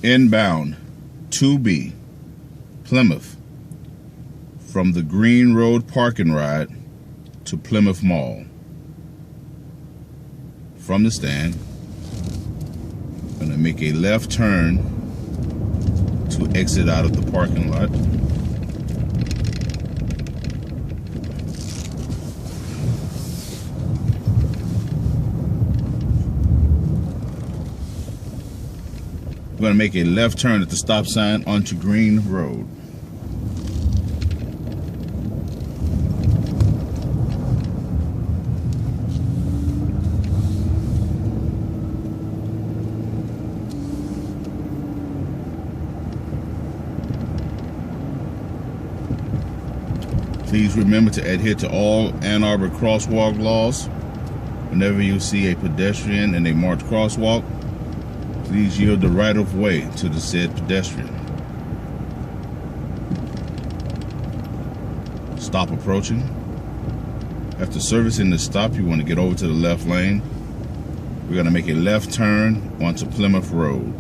inbound 2B, Plymouth, from the Green Road parking ride to Plymouth Mall. From the stand, I'm going to make a left turn to exit out of the parking lot. I'm going to make a left turn at the stop sign onto Green Road. Please remember to adhere to all Ann Arbor crosswalk laws. Whenever you see a pedestrian in a marked crosswalk, please yield the right of way to the said pedestrian. Stop approaching. After servicing the stop, you want to get over to the left lane. We're going to make a left turn onto Plymouth Road.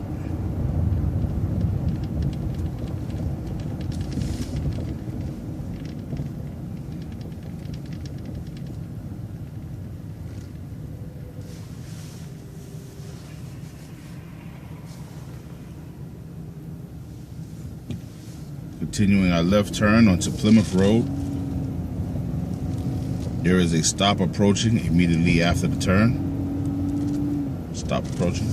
Continuing our left turn onto Plymouth Road. There is a stop approaching immediately after the turn. Stop approaching.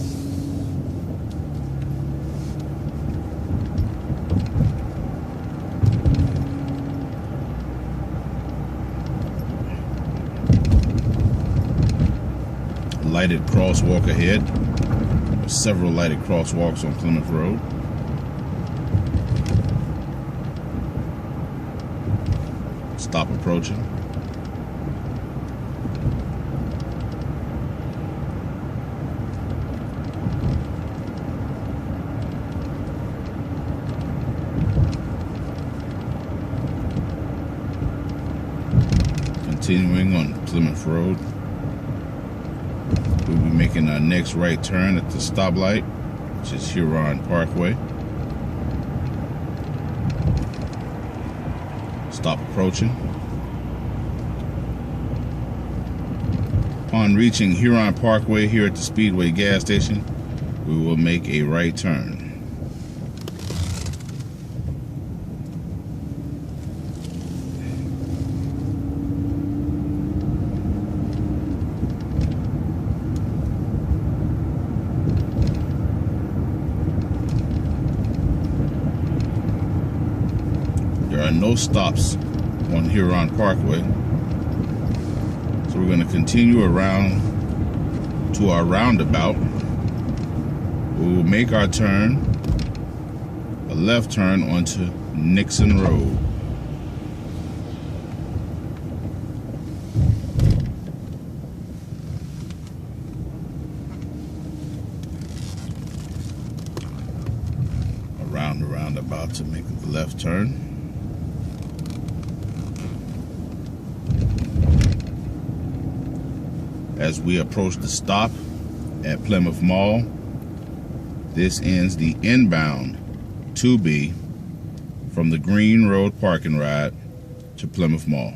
Lighted crosswalk ahead. There are several lighted crosswalks on Plymouth Road. Stop approaching. Continuing on Plymouth Road, we'll be making our next right turn at the stoplight, which is Huron Parkway. Stop approaching. Upon reaching Huron Parkway here at the Speedway gas station, we will make a right turn. There are no stops on Huron Parkway, so we're going to continue around to our roundabout. We will make our turn, a left turn onto Nixon Road. Around the roundabout to make the left turn. As we approach the stop at Plymouth Mall, this ends the inbound 2B from the Green Road parking ride to Plymouth Mall.